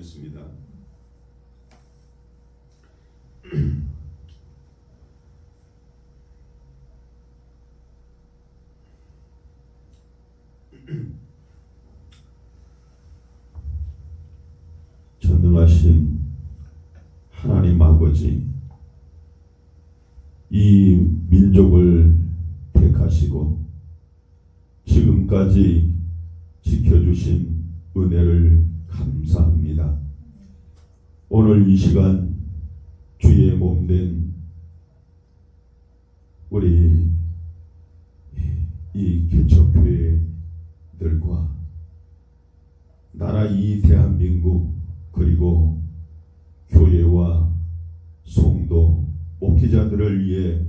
기도하겠습니다. 전능하신 하나님 아버지, 이 민족을 택하시고 지금까지 지켜주신 은혜를 감사합니다. 오늘 이 시간 주의 몸된 우리 이 개척교회들과 나라 이 대한민국 그리고 교회와 성도 목회자들을 위해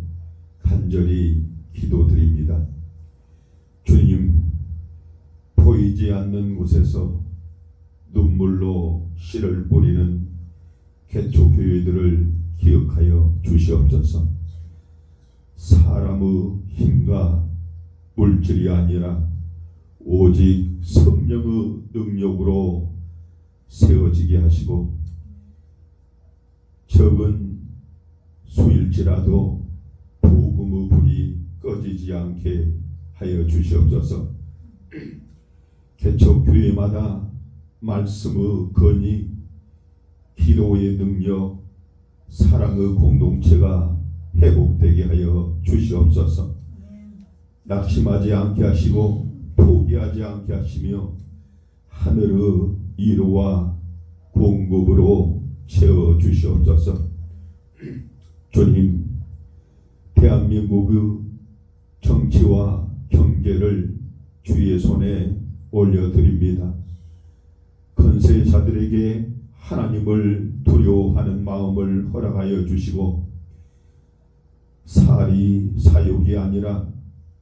간절히 기도드립니다. 주님, 보이지 않는 곳에서 눈물로 씨를 뿌리는 개척교회들을 기억하여 주시옵소서. 사람의 힘과 물질이 아니라 오직 성령의 능력으로 세워지게 하시고 적은 수일지라도 복음의 불이 꺼지지 않게 하여 주시옵소서. 개척교회마다 말씀의 건의, 기도의 능력, 사랑의 공동체가 회복되게 하여 주시옵소서. 낙심하지 않게 하시고 포기하지 않게 하시며 하늘의 위로와 공급으로 채워 주시옵소서. 주님, 대한민국의 정치와 경제를 주의 손에 올려드립니다. 건세자들에게 하나님을 두려워하는 마음을 허락하여 주시고 사리 사욕이 아니라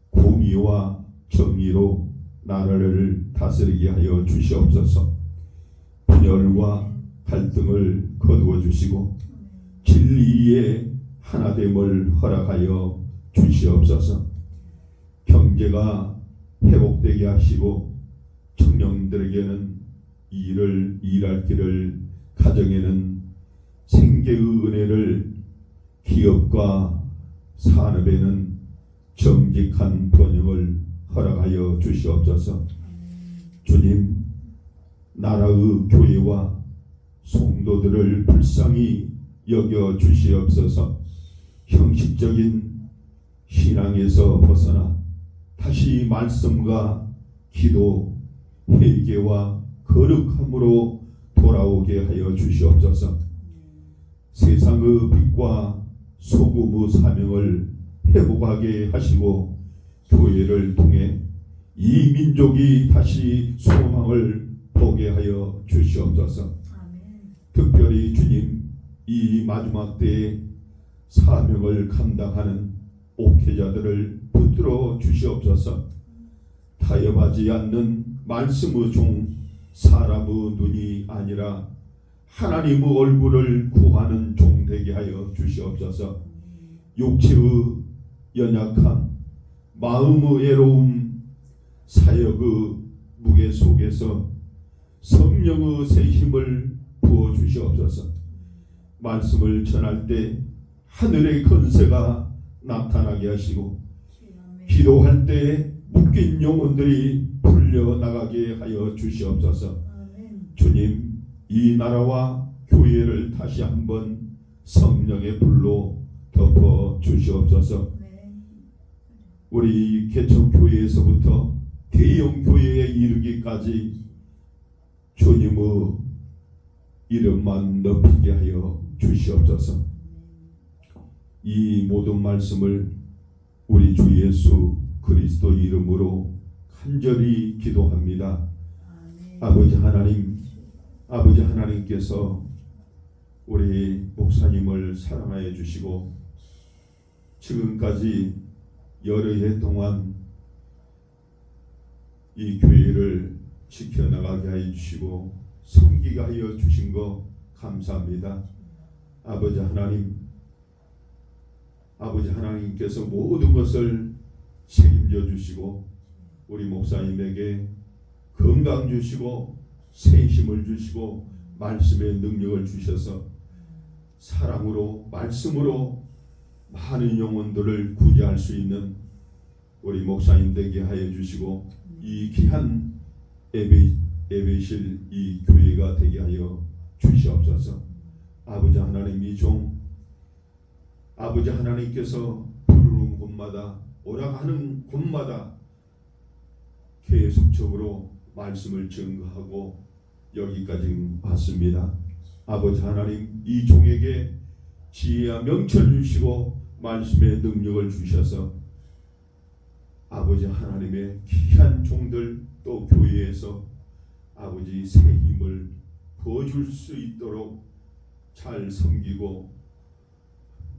공의와 정의로 나라를 다스리게 하여 주시옵소서. 분열과 갈등을 거두어 주시고 진리의 하나됨을 허락하여 주시옵소서. 경제가 회복되게 하시고 청년들에게는 일을 일할 길을, 가정에는 생계의 은혜를, 기업과 산업에는 정직한 번영을 허락하여 주시옵소서. 주님, 나라의 교회와 성도들을 불쌍히 여겨 주시옵소서. 형식적인 신앙에서 벗어나 다시 말씀과 기도, 회개와 거룩함으로 돌아오게 하여 주시옵소서. 세상의 빛과 소금의 사명을 회복하게 하시고 교회를 통해 이 민족이 다시 소망을 보게 하여 주시옵소서. 특별히 주님, 이 마지막 때에 사명을 감당하는 목회자들을 붙들어 주시옵소서. 타협하지 않는 말씀의 종, 사람의 눈이 아니라 하나님의 얼굴을 구하는 종 되게 하여 주시옵소서. 육체의 연약함, 마음의 애로움, 사역의 무게 속에서 성령의 새 힘을 부어 주시옵소서. 말씀을 전할 때 하늘의 권세가 나타나게 하시고 기도할 때 묶인 영혼들이 풀려나가게 하여 주시옵소서. 주님, 이 나라와 교회를 다시 한번 성령의 불로 덮어 주시옵소서. 우리 개척교회에서부터 대형교회에 이르기까지 주님의 이름만 높이게 하여 주시옵소서. 이 모든 말씀을 우리 주 예수 그리스도 이름으로 간절히 기도합니다. 아버지 하나님, 아버지 하나님께서 우리 목사님을 사랑하여 주시고 지금까지 여러 해 동안 이 교회를 지켜나가게 하여 주시고 섬기게 하여 주신 것 감사합니다. 아버지 하나님, 아버지 하나님께서 모든 것을 책임져 주시고 우리 목사님에게 건강 주시고 새 힘을 주시고 말씀의 능력을 주셔서 사랑으로 말씀으로 많은 영혼들을 구제할 수 있는 우리 목사님 되게 하여 주시고 이 귀한 예배실 이 교회가 되게 하여 주시옵소서. 아버지 하나님, 이 종 아버지 하나님께서 부르는 곳마다 오라가는 곳마다 계속적으로 말씀을 증거하고 여기까지 왔습니다. 아버지 하나님, 이 종에게 지혜와 명철 주시고 말씀의 능력을 주셔서 아버지 하나님의 귀한 종들 또 교회에서 아버지 새 힘을 부어줄 수 있도록 잘 섬기고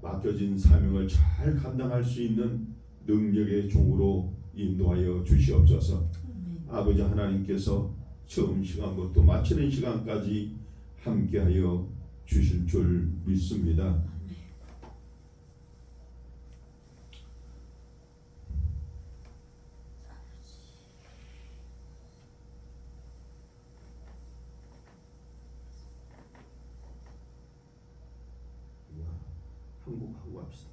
맡겨진 사명을 잘 감당할 수 있는 능력의 종으로 인도하여 주시옵소서. 아버지 하나님께서 처음 시간부터 마치는 시간까지 함께하여 주실 줄 믿습니다. 한국하고 합시다.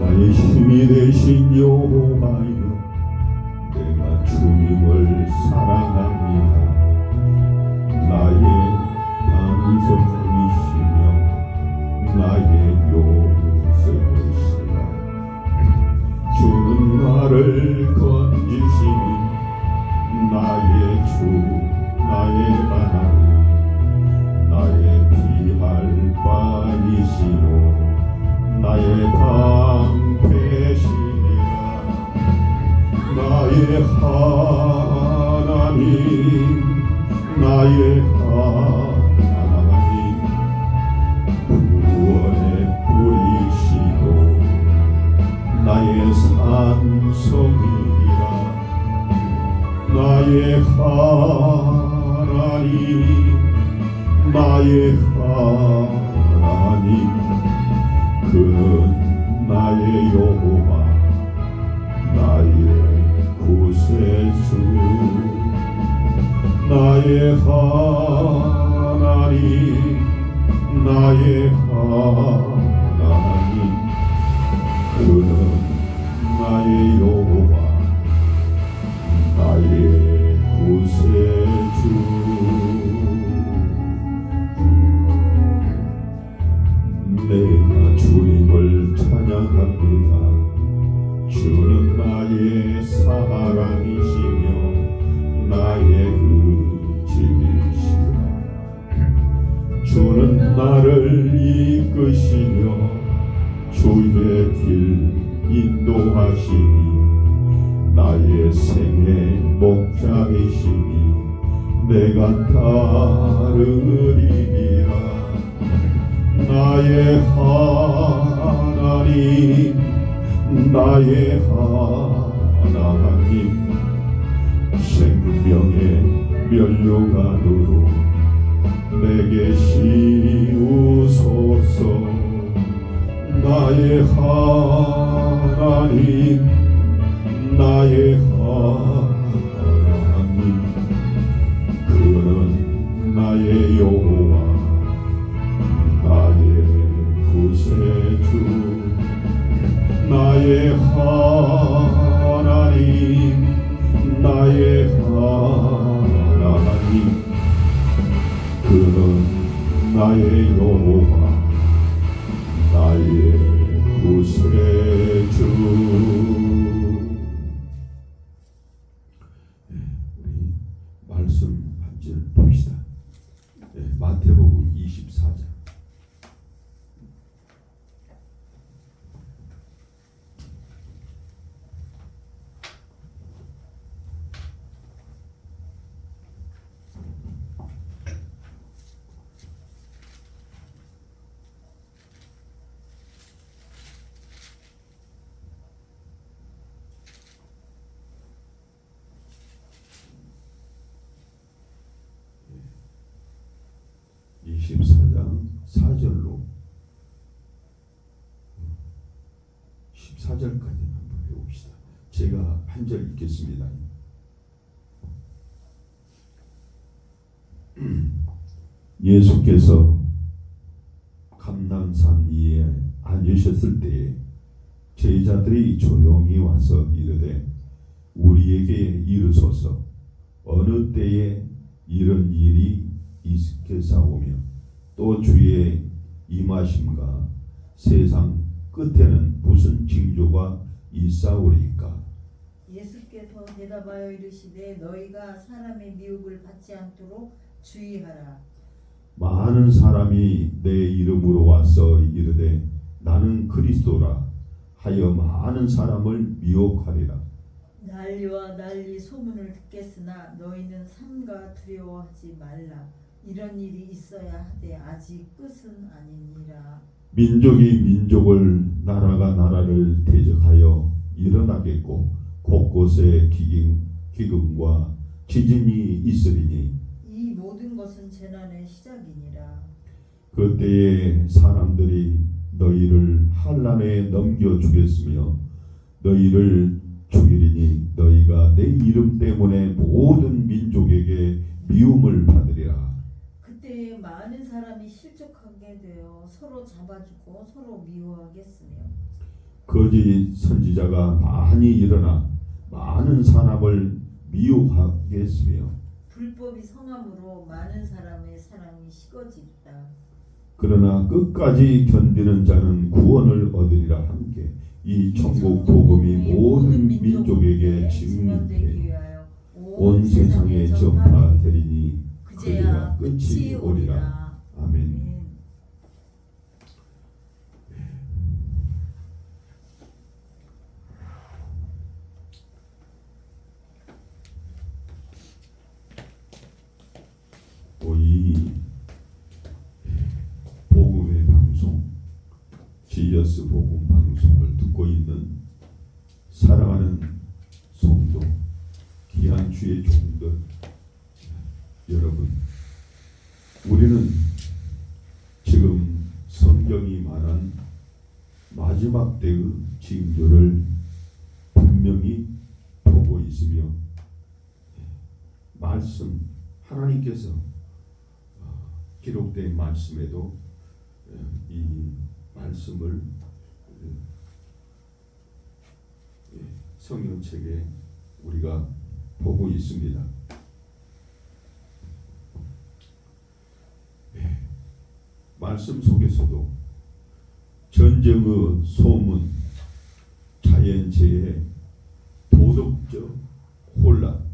나의 힘이 되신 여호와여, 내가 주님을 사랑합니다. 나의 반석이시며 나의 요새시라. 주는 나를 건지시니 나의 주 나의 하나님, 나의 피할 바이시요 나의 방패시니라. 나의 하나님, 나의 하나님, 구원의 뿌리시고 나의 산성이라. 나의 하나님, 나의 하나님, 그는 나의 여호와 나의 구세주. 나의 하나님, 나의 하나님, 그는 나의 여호와 나의 구세주. 내가 주님을 찬양합니다. 주는 나의 사랑이시며 나의 의지이시라. 주는 나를 이끄시며 주의 길 인도하시니 나의 생의 목자이시니 내가 따르리라. 나의 하나님, 나의 하나님, 생명의 면류관으로 내게 씌우소서. 나의 하나님, 나의 하나님, 그는 나의 여호와 나의 구세주. 나의 하나님, 나의 하나님, 그는 나의 여호와 나의 구세주. 우리 말씀 한 절 봅시다. 마태복음 24장. 14절로 14절까지 한번 해봅시다. 제가 한 절 읽겠습니다. 예수께서 감람산 위에 앉으셨을 때에 제자들이 조용히 와서 이르되 우리에게 이르소서 어느 때에 이런 일이 있겠사오며 또 주의 임하심과 세상 끝에는 무슨 징조가 있사오리까. 예수께서 대답하여 이르시되 너희가 사람의 미혹을 받지 않도록 주의하라. 많은 사람이 내 이름으로 와서 이르되 나는 그리스도라 하여 많은 사람을 미혹하리라. 난리와 난리 소문을 듣겠으나 너희는 삼가 두려워하지 말라. 이런 일이 있어야 하되 아직 끝은 아니니라. 민족이 민족을 나라가 나라를 대적하여 일어나겠고 곳곳에 기근과 지진이 있으리니 이 모든 것은 재난의 시작이니라. 그때에 사람들이 너희를 환난에 넘겨주겠으며 너희를 죽이리니 너희가 내 이름 때문에 모든 민족에게 미움을 받으리라. 그때 많은 사람이 실족하게 되어 서로 잡아주고 서로 미워하겠으며 거짓 선지자가 많이 일어나 많은 사람을 미혹하겠으며 불법이 성함으로 많은 사람의 사랑이 식어지리라. 그러나 끝까지 견디는 자는 구원을 얻으리라. 함께 이 천국 복음이 모든 민족에게 증언되게 위하여 온 세상에 전파되리니 그제야 끝이 오리라. 아멘. 이 복음의 방송, 지저스 복음 방송을 듣고 있는 사랑하는 성도, 귀한 주의 종들 여러분, 우리는 지금 성경이 말한 마지막 때의 징조를 분명히 보고 있으며 말씀 하나님께서 기록된 말씀에도 이 말씀을 성경책에 우리가 보고 있습니다. 말씀 속에서도 전쟁의 소문, 자연재해, 도덕적 혼란,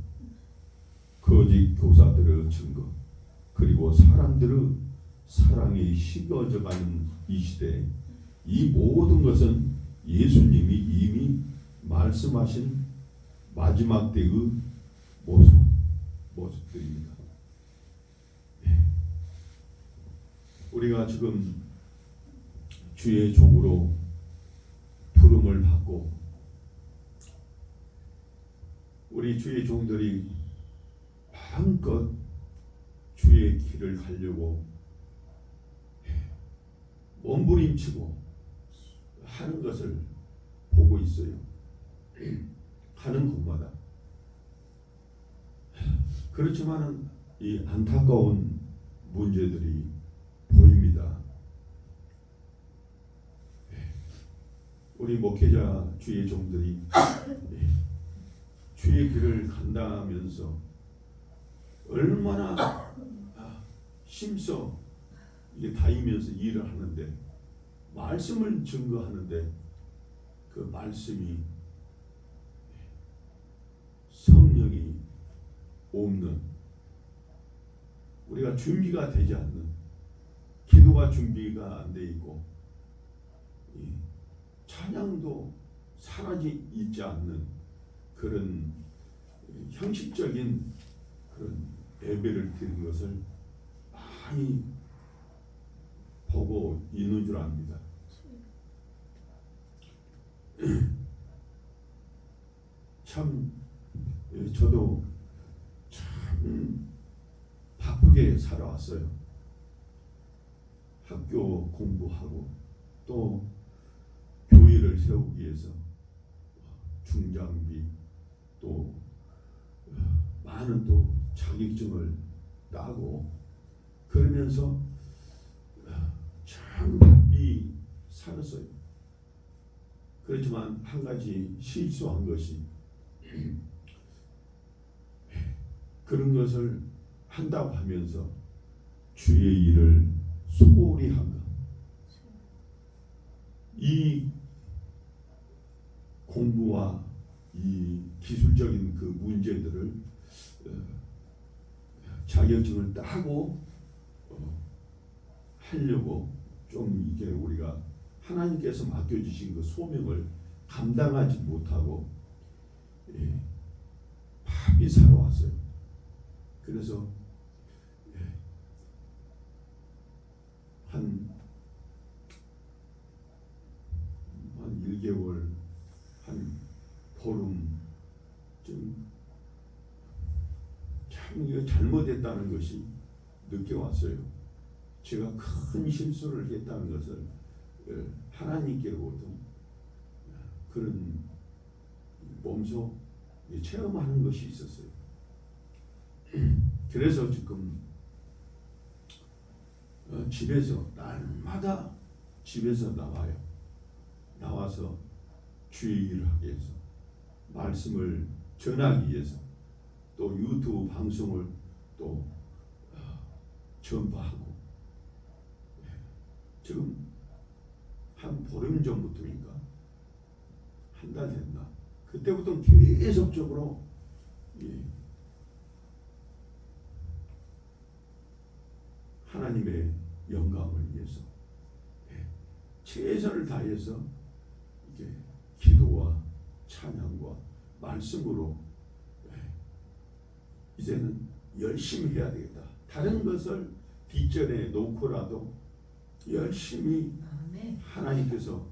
거짓 교사들의 증거, 그리고 사람들의 사랑이 식어져가는 이 시대에 이 모든 것은 예수님이 이미 말씀하신 마지막 때의 모습들입니다. 우리가 지금 주의 종으로 부름을 받고 우리 주의 종들이 마음껏 주의 길을 가려고 몸부림치고 하는 것을 보고 있어요. 가는 곳마다. 그렇지만은 이 안타까운 문제들이 보입니다. 우리 목회자 주의 종들이 주의 길을 간다면서 얼마나 힘써 이게 다니면서 일을 하는데 말씀을 증거하는데 그 말씀이 성령이 없는, 우리가 준비가 되지 않는, 기도가 준비가 안 돼 있고 찬양도 사라지 있지 않는 그런 형식적인 그런 예배를 드리는 것을 많이 보고 있는 줄 압니다. 참 저도 참 바쁘게 살아왔어요. 학교 공부하고 또 교회를 세우기 위해서 중장비 또 많은 또 자격증을 따고 그러면서 참 바삐 살았어요. 그렇지만 한 가지 실수한 것이 그런 것을 한다고 하면서 주의 일을 소홀히 한 것. 이 공부와 이 기술적인 그 문제들을 자격증을 따고 하려고 좀 이게 우리가 하나님께서 맡겨주신 그 소명을 감당하지 못하고 바삐 살아왔어요. 그래서 한 1개월 한 보름 참 이거 잘못했다는 것이 느껴왔어요. 제가 큰 실수를 했다는 것을 하나님께로부터 그런 몸소 체험하는 것이 있었어요. 그래서 지금 집에서 날마다 집에서 나와요. 나와서 주의 일을 하기 위해서 말씀을 전하기 위해서 또 유튜브 방송을 또 전파하고 지금 한 보름 전부터인가 한 달 됐나 그때부터 계속적으로 하나님의 영광을 위해서 최선을 다해서 이게 기도와 찬양과 말씀으로 이제는 열심히 해야 되겠다. 다른 것을 뒷전에 놓고라도 열심히 하나님께서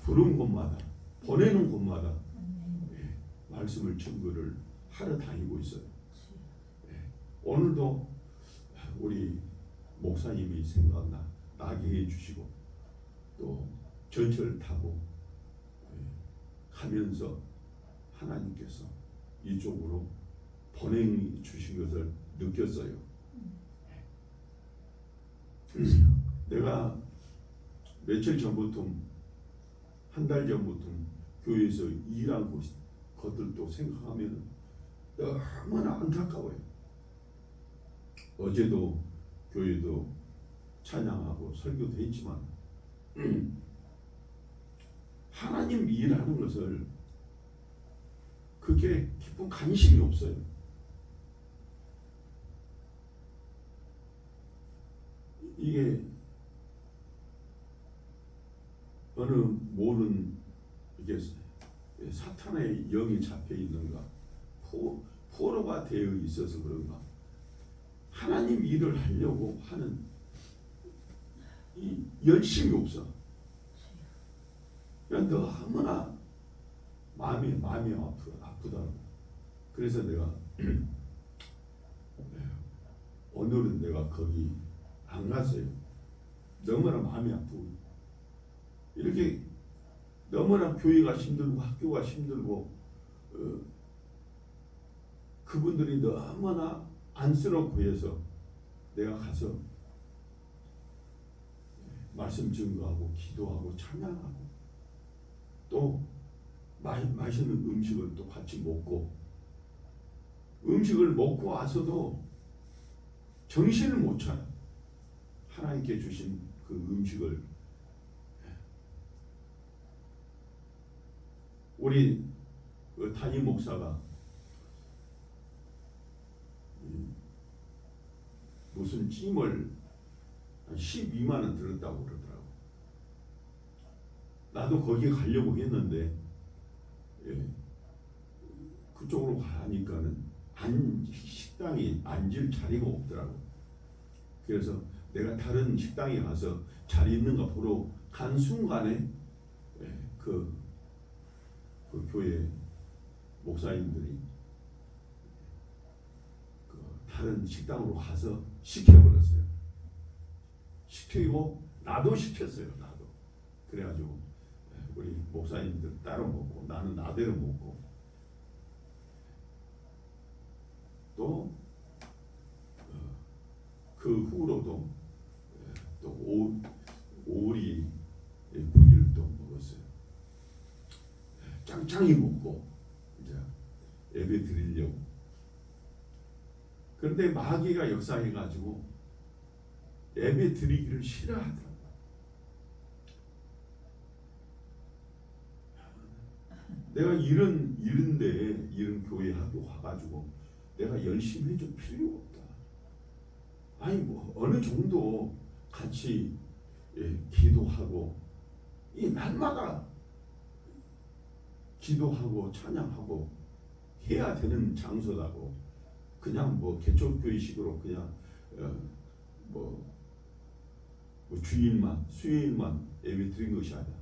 부른 곳마다 보내는 곳마다 말씀을 증거를 하러 다니고 있어요. 오늘도 우리 목사님이 생각나게 해주시고 또 전철을 타고 가면서 하나님께서 이쪽으로 보내주신 것을 느꼈어요. 내가 며칠 전부터 한 달 전부터 교회에서 일한 것들도 생각하면 너무나 안타까워요. 어제도 교회도 찬양하고 설교도 했지만 하나님 일하는 것을 그게 깊은 관심이 없어요. 이게 어느 모든 이게 사탄의 영이 잡혀 있는가 포로가 되어 있어서 그런가 하나님 일을 하려고 하는 이 열심이 없어. 그냥 너무나 마음이 아프다고. 그래서 내가 오늘은 내가 거기 안 갔어요. 너무나 마음이 아프고 이렇게 너무나 교회가 힘들고 학교가 힘들고 그분들이 너무나 안쓰럽고 해서 내가 가서 말씀 증거하고 기도하고 찬양하고 또 맛있는 음식을 또 같이 먹고 음식을 먹고 와서도 정신을 못 차려. 하나님께 주신 그 음식을 우리 그 담임 목사가 무슨 찜을 12만 원 들었다고 그러더라고. 나도 거기 가려고 했는데 그쪽으로 가니까는 식당이 앉을 자리가 없더라고. 그래서 내가 다른 식당에 가서 자리 있는가 보러 간 순간에 그 교회 목사님들이 그 다른 식당으로 가서 시켜버렸어요. 시키고 나도 시켰어요. 나도. 그래가지고 우리 목사님들 따로 먹고 나는 나대로 먹고 또 그 후로도 또 오리 구이를 또 먹었어요. 짱짱이 먹고 이제 예배 드리려고. 그런데 마귀가 역사해가지고 예배 드리기를 싫어하더라고요. 내가 이런 교회 학교 가가지고 내가 열심히 해줄 필요가 없다. 아니 뭐 어느 정도 같이 기도하고 이 날마다 기도하고 찬양하고 해야 되는 장소라고 그냥 뭐 개척교회식으로 그냥 뭐 주일만 수요일만 예배 드린 것이 아니라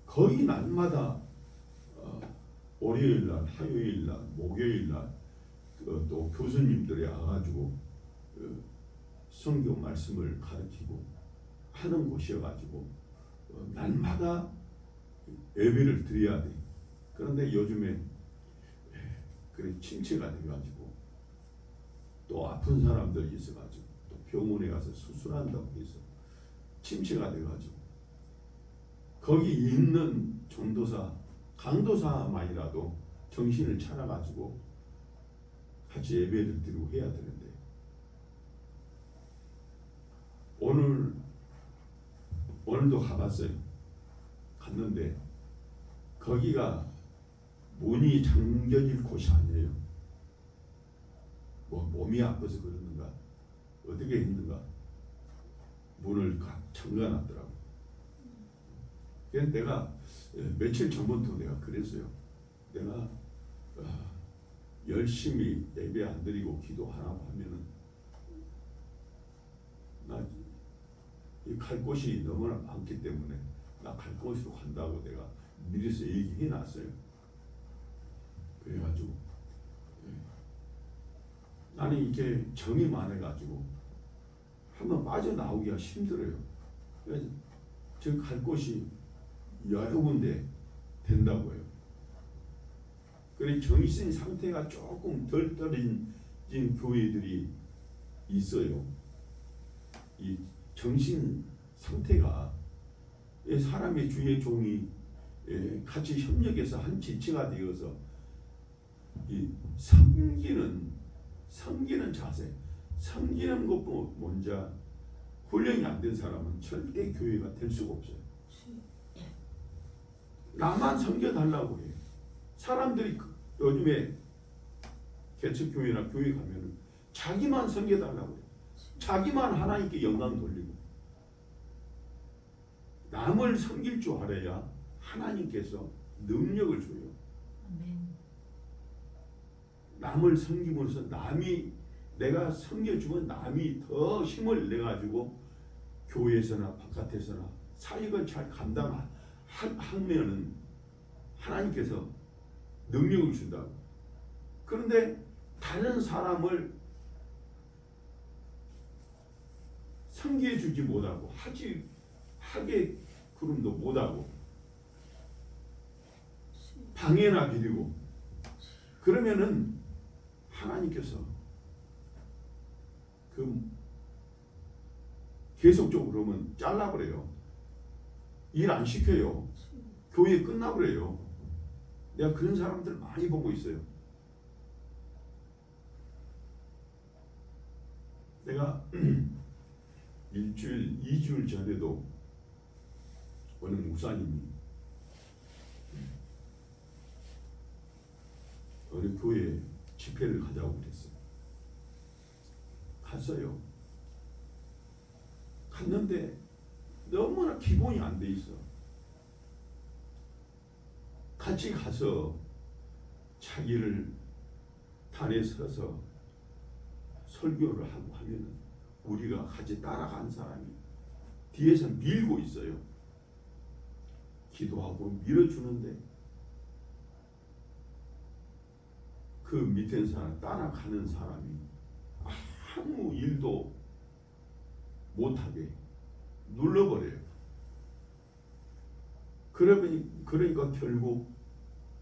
거의 날마다 월요일날, 화요일날, 목요일날 또 교수님들이 와가지고 성경 말씀을 가르치고 하는 곳이어가지고 날마다 예배를 드려야 돼. 그런데 요즘에 그래 침체가 돼가지고 또 아픈 사람들이 있어가지고 또 병원에 가서 수술한다고 해서 침체가 돼가지고 거기 있는 전도사, 강도사만이라도 정신을 차려가지고 같이 예배를 드리고 해야 되는데 오늘도 가봤어요. 갔는데 거기가 문이 잠겨질 곳이 아니에요. 뭐 몸이 아파서 그러는가 어떻게 했는가 문을 잠가놨더라고. 그래서 내가 며칠 전부터 내가 그랬어요. 내가 열심히 예배 안 드리고 기도하라고 하면은 나 갈 곳이 너무나 많기 때문에 나 갈 곳으로 간다고 내가 미리서 얘기해 놨어요. 그래가지고 나는 이게 정이 많아가지고 한번 빠져나오기가 힘들어요. 그래서 지금 갈 곳이 여러 군데 된다고요. 그래 정신 상태가 조금 덜 떨어진 교회들이 있어요. 이 정신 상태가 사람의 주의 종이 같이 협력해서 한 지체가 되어서 이 섬기는 자세, 섬기는 것도 먼저 훈련이 안 된 사람은 절대 교회가 될 수가 없어요. 나만 섬겨달라고 해. 사람들이 요즘에 개척교회나 교회 가면은 자기만 섬겨달라고 해. 자기만 하나님께 영광 돌리고 남을 섬길 줄 알아야 하나님께서 능력을 줘요. 아멘. 남을 섬기면서 내가 섬겨주면 남이 더 힘을 내가지고 교회에서나 바깥에서나 사역을 잘 감당하면은 하나님께서 능력을 준다고. 그런데 다른 사람을 섬겨주지 못하고 하게 그럼도 못하고 방해나 비리고 그러면은 하나님께서 계속적으로 그러면 잘라버려요. 일 안 시켜요. 교회 끝나버려요. 내가 그런 사람들 많이 보고 있어요. 내가 2주일 전에도 어느 목사님이 어느 교회에 집회를 가자고 그랬어요. 갔어요. 갔는데 너무나 기본이 안 돼 있어. 같이 가서 자기를 단에 서서 설교를 하고 하면은 우리가 같이 따라간 사람이 뒤에서 밀고 있어요. 기도하고 밀어주는데 그 밑에 사람 따라가는 사람이 아무 일도 못하게 눌러버려요. 그러니까 결국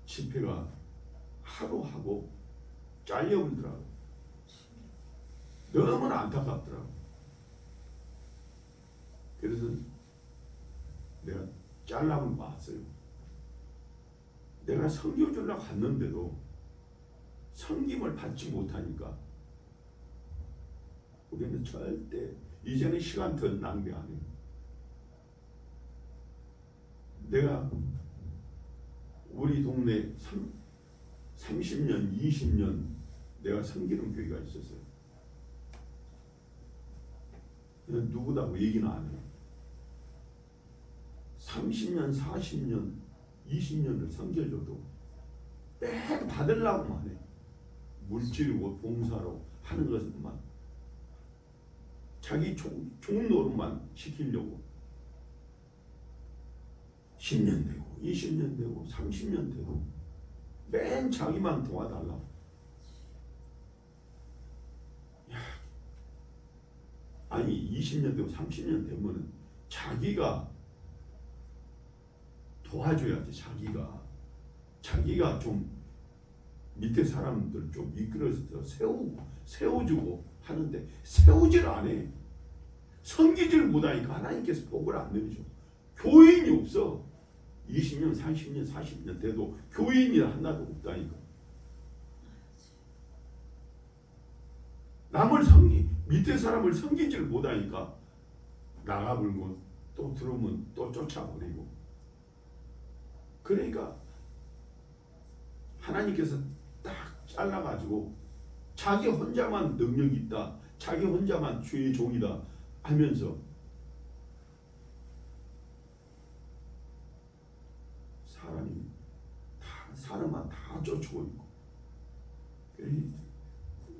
집회가 하루 하고 잘려버리더라고. 너무나 안타깝더라고. 그래서 내가 잘라면 왔어요. 내가 섬겨주려고 갔는데도 섬김을 받지 못하니까 우리는 절대 이제는 시간 더 낭비 안 해요. 내가 우리 동네 30년, 20년 내가 섬기는 교회가 있었어요. 누구다고 얘기는 안 해요. 30년, 40년, 20년을 섬겨줘도 매 받으려고만 해. 물질이고 봉사로 하는 것만 자기 좋은 노릇만 시키려고 10년 되고 20년 되고 30년 되고 맨 자기만 도와달라고. 야, 아니 20년 되고 30년 되면은 자기가 도와줘야지. 자기가 좀 밑에 사람들 좀 이끌어서 세워주고 하는데 세우질 않아. 섬기지를 못하니까 하나님께서 복을 안 내리죠. 교인이 없어. 20년, 30년, 40년 돼도 교인이 하나도 없다니까. 밑에 사람을 섬기지를 못하니까 나가불고 또 들어오면 또 쫓아버리고. 그러니까 하나님께서 딱 잘라가지고 자기 혼자만 능력이 있다, 자기 혼자만 주의 종이다 하면서 사람만 다 쫓고 있고.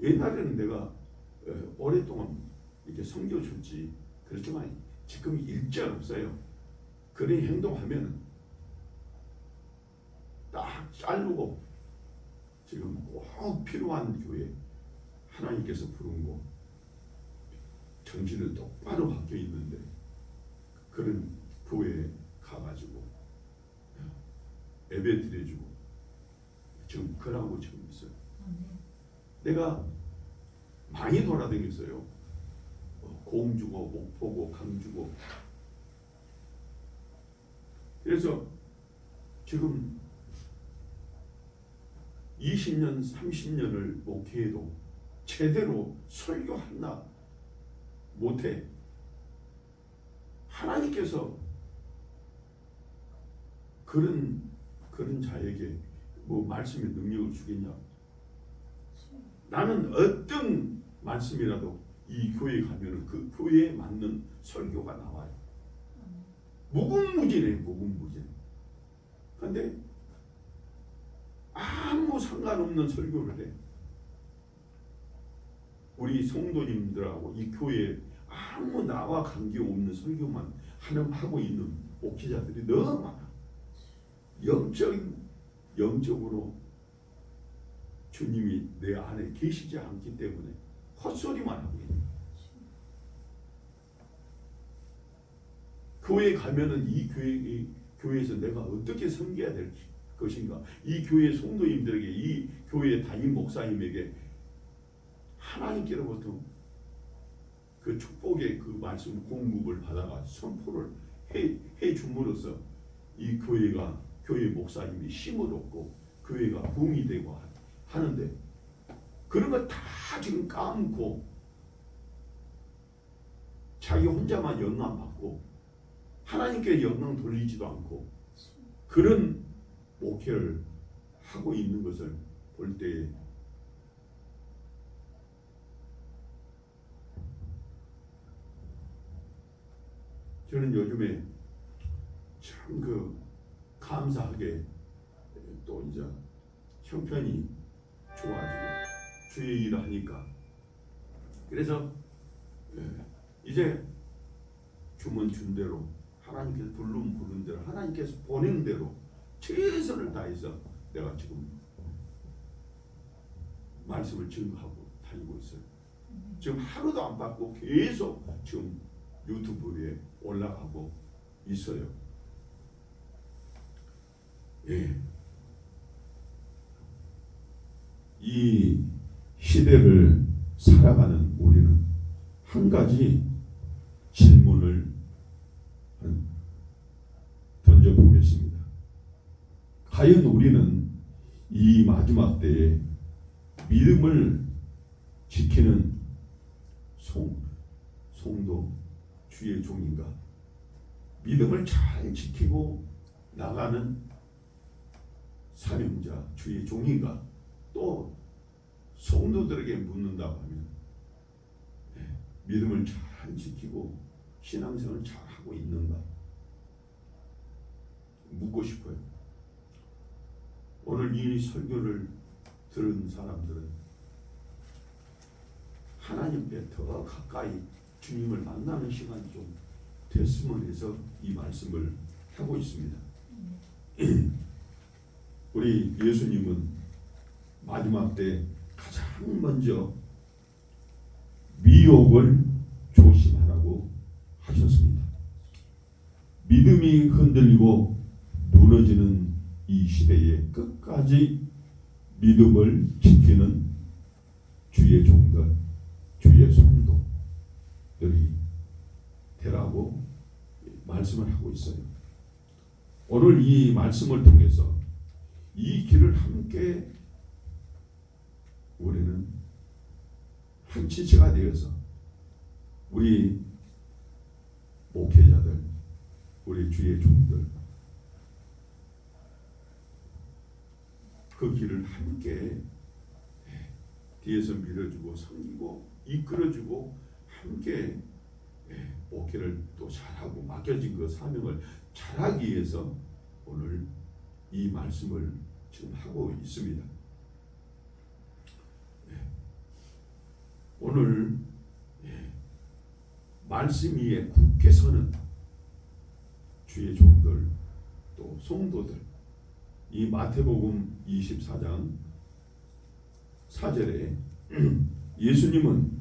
옛날에는 내가 오랫동안 이렇게 섬겨줬지. 그렇지만 지금 일절 없어요. 그런 행동하면 딱 자르고 지금 꼭 필요한 교회 하나님께서 부른 거 정신을 똑바로 박혀 있는데 그런 교회에 가가지고 예배 드려주고 지금 그러고 지금 있어요. 내가 많이 돌아다녔어요. 공주고 목포고 강주고. 그래서 지금 20년 30년을 목회해도 제대로 설교 하나 못해. 하나님께서 그런 자에게 뭐 말씀의 능력을 주겠냐? 나는 어떤 말씀이라도 이 교회에 가면은 그 교회에 맞는 설교가 나와요. 무궁무진해. 그런데 아무 상관없는 설교를 해. 우리 성도님들하고 이 교회에 아무 나와 관계없는 설교만 하고 있는 목회자들이 너무 많아. 영적으로 주님이 내 안에 계시지 않기 때문에 헛소리만 하고 있는. 교회에 가면은 이 교회에서 내가 어떻게 섬겨야 될 것인가? 이 교회 성도님들에게, 이 교회 담임 목사님에게 하나님께로부터 그 축복의 그 말씀 공급을 받아가 선포를 해 줌으로써 이 교회 목사님이 힘을 얻고 교회가 부흥이 되고 하는데 그런 거 다 지금 까먹고 자기 혼자만 영광 받고 하나님께 영광 돌리지도 않고 그런 목회를 하고 있는 것을 볼 때에 저는 요즘에 참 감사하게 또 이제 형편이 좋아지고 주의 일을 하니까 그래서 이제 주면 준 대로 하나님께서 부른 대로 하나님께서 보낸 대로 최선을 다해서 내가 지금 말씀을 증거하고 다니고 있어요. 지금 하루도 안 바꾸고 계속 지금 유튜브에 올라가고 있어요. 예. 이 시대를 살아가는 우리는 한 가지 질문을 던져보겠습니다. 과연 우리는 이 마지막 때에 믿음을 지키는 성도 주의 종인가? 믿음을 잘 지키고 나가는 사명자 주의 종인가? 또 성도들에게 묻는다고 하면 믿음을 잘 지키고 신앙생활을 잘 하고 있는가? 묻고 싶어요. 오늘 이 설교를 들은 사람들은 하나님께 더 가까이 주님을 만나는 시간이 좀 됐으면 해서 이 말씀을 하고 있습니다. 우리 예수님은 마지막 때 가장 먼저 미혹을 조심하라고 하셨습니다. 믿음이 흔들리고 무너지는 이 시대에 끝까지 믿음을 지키는 주의 종들, 주의 성도들이 되라고 말씀을 하고 있어요. 오늘 이 말씀을 통해서 이 길을 함께 우리는 한 지체가 되어서 우리 목회자들, 우리 주의 종들 그 길을 함께 뒤에서 밀어주고 섬기고 이끌어주고 함께 목회를 또 잘하고 맡겨진 그 사명을 잘하기 위해서 오늘 이 말씀을 지금 하고 있습니다. 오늘 말씀 위에 굳게 서는 주의 종들 또 성도들, 이 마태복음 24장 4절에 예수님은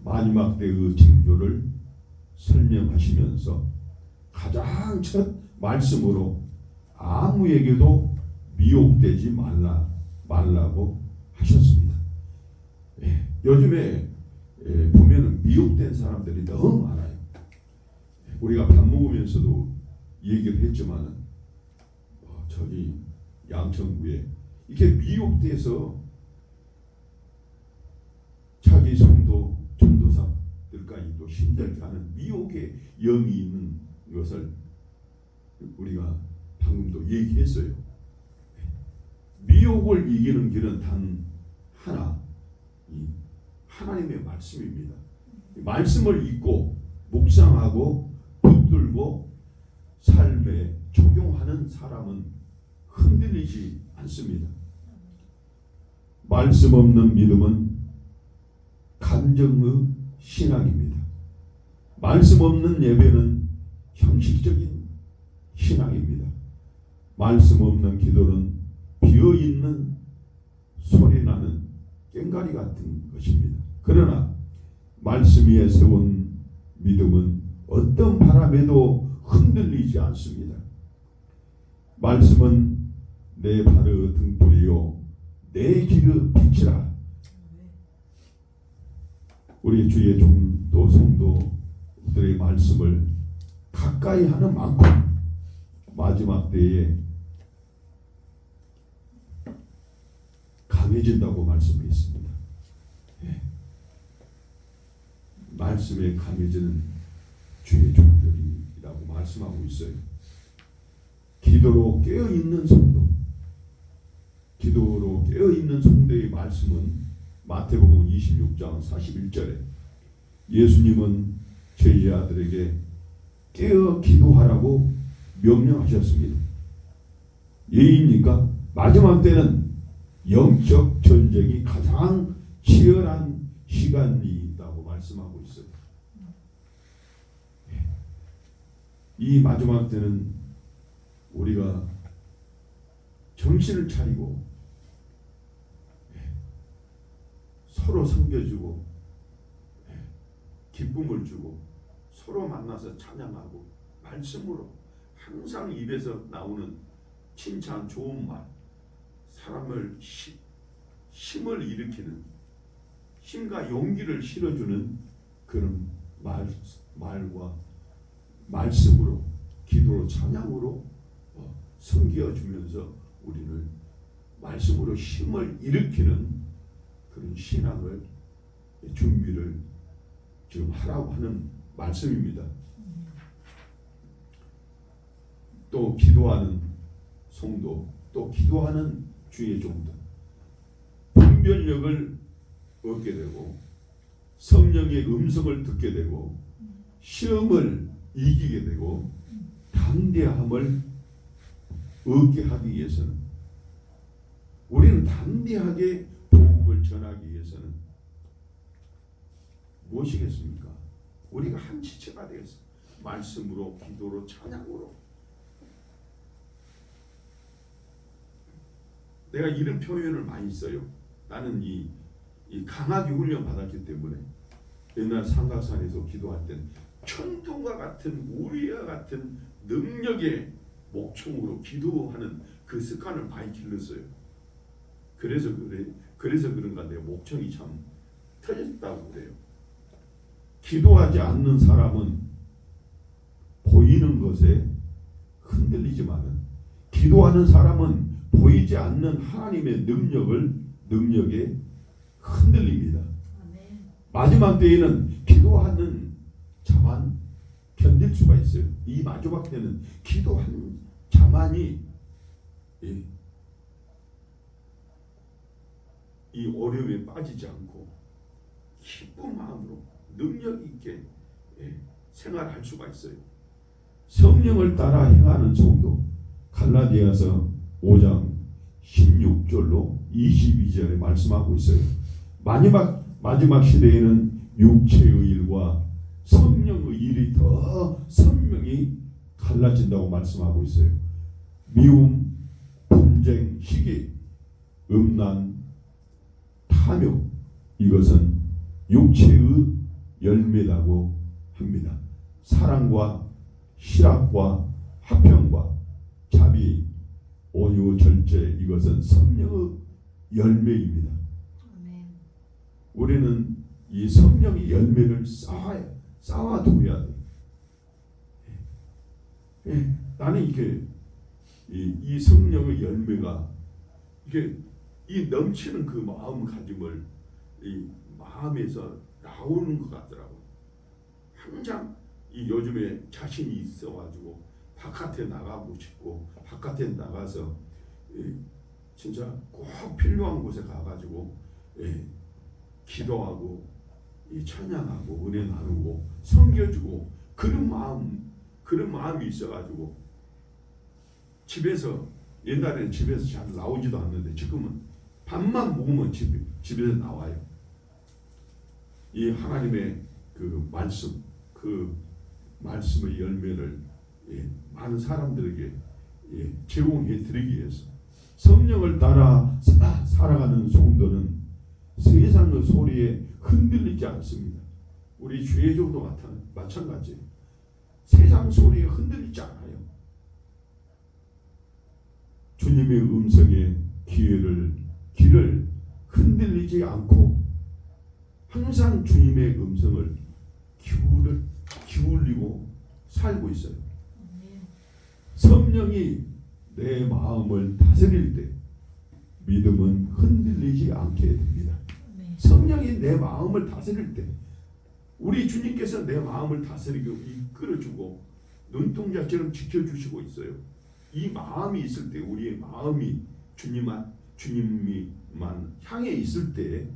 마지막 때의 징조를 설명하시면서 가장 첫 말씀으로 아무에게도 미혹되지 말라고 하셨습니다. 요즘에 보면은 미혹된 사람들이 너무 많아요. 우리가 밥 먹으면서도 얘기를 했지만은 저기 양천구에 이렇게 미혹돼서 자기 성도 전도사들까지 또 힘들게 하는 미혹의 영이 있는 것을 우리가 방금도 얘기했어요. 미혹을 이기는 길은 단 하나, 이 하나님의 말씀입니다. 말씀을 읽고 묵상하고 붙들고 삶에 적용하는 사람은 흔들리지 않습니다. 말씀 없는 믿음은 감정의 신앙입니다. 말씀 없는 예배는 형식적인 신앙입니다. 말씀 없는 기도는 비어있는 소리나는 꽹과리 같은 것입니다. 그러나 말씀 위에 세운 믿음은 어떤 바람에도 흔들리지 않습니다. 말씀은 내 발의 등불이요 내 길의 빛이라. 우리 주의 종도 성도들의 말씀을 가까이 하는 만큼 마지막 때에 강해진다고 말씀했습니다. 말씀에 강해지는 주의 종들이라고 말씀하고 있어요. 기도로 깨어있는 성도, 기도로 깨어있는 성도의 말씀은 마태복음 26장 41절에 예수님은 저희 아들에게 깨어 기도하라고 명령하셨습니다. 예입니까? 마지막 때는 영적 전쟁이 가장 치열한 시간이라고 말씀하고 있어요. 이 마지막 때는 우리가 정신을 차리고 서로 섬겨주고 기쁨을 주고 서로 만나서 찬양하고 말씀으로 항상 입에서 나오는 칭찬, 좋은 말, 사람을 힘을 일으키는 힘과 용기를 실어주는 그런 말과 말씀으로 기도로 찬양으로 섬겨주면서 우리를 말씀으로 힘을 일으키는 그런 신앙을 준비를 지금 하라고 하는 말씀입니다. 또 기도하는 성도, 또 기도하는 주의 종들, 분별력을 얻게 되고 성령의 음성을 듣게 되고 시험을 이기게 되고 담대함을 얻게 하기 위해서는, 우리는 담대하게 복음을 전하기 위해서는 무엇이겠습니까? 우리가 한 지체가 되겠어. 말씀으로, 기도로, 찬양으로. 내가 이런 표현을 많이 써요. 나는 이 강하게 훈련 받았기 때문에 옛날 삼각산에서 기도할 땐 천둥과 같은 우리와 같은 능력의 목청으로 기도하는 그 습관을 많이 길렀어요. 그래서 그런가 내 목청이 참 터졌다고 그래요. 기도하지 않는 사람은 보이는 것에 흔들리지만은 기도하는 사람은 보이지 않는 하나님의 능력에 흔들립니다. 아멘. 마지막 때에는 기도하는 자만 견딜 수가 있어요. 이 마지막 때는 기도하는 자만이 이 어려움에 빠지지 않고 기쁜 마음으로 능력 있게 생활할 수가 있어요. 성령을 따라 행하는 성도, 갈라디아서 5장 16절로 22절에 말씀하고 있어요. 마지막 시대에는 육체의 일과 성령의 일이 더 선명히 갈라진다고 말씀하고 있어요. 미움, 분쟁, 시기, 음란, 탐욕, 이것은 육체의 열매라고 합니다. 사랑과 실학과 화평과 자비, 온유, 절제, 이것은 성령의 열매입니다. 아멘. 우리는 이 성령의 열매를 쌓아둬야 돼. 나는 이게 이 성령의 열매가 이게 이 넘치는 그 마음가짐을 이 마음에서 나오는 것 같더라고. 항상 이 요즘에 자신이 있어가지고 바깥에 나가고 싶고 바깥에 나가서 진짜 꼭 필요한 곳에 가가지고 기도하고 찬양하고 은혜 나누고 섬겨주고 그런 마음이 있어가지고 집에서, 옛날에는 집에서 잘 나오지도 않는데 지금은 밥만 먹으면 집에서 나와요. 이 하나님의 그 말씀, 그 말씀의 열매를 많은 사람들에게 제공해 드리기 위해서 성령을 따라 살아가는 성도는 세상의 소리에 흔들리지 않습니다. 우리 주의 종도 마찬가지예요. 세상 소리에 흔들리지 않아요. 주님의 음성에 귀를 흔들리지 않고 항상 주님의 음성을 기울이고 살고 있어요. 성령이 내 마음을 다스릴 때 믿음은 흔들리지 않게 됩니다. 성령이 내 마음을 다스릴 때 우리 주님께서 내 마음을 다스리고 이끌어주고 눈동자처럼 지켜주시고 있어요. 이 마음이 있을 때, 우리의 마음이 주님만 향해 있을 때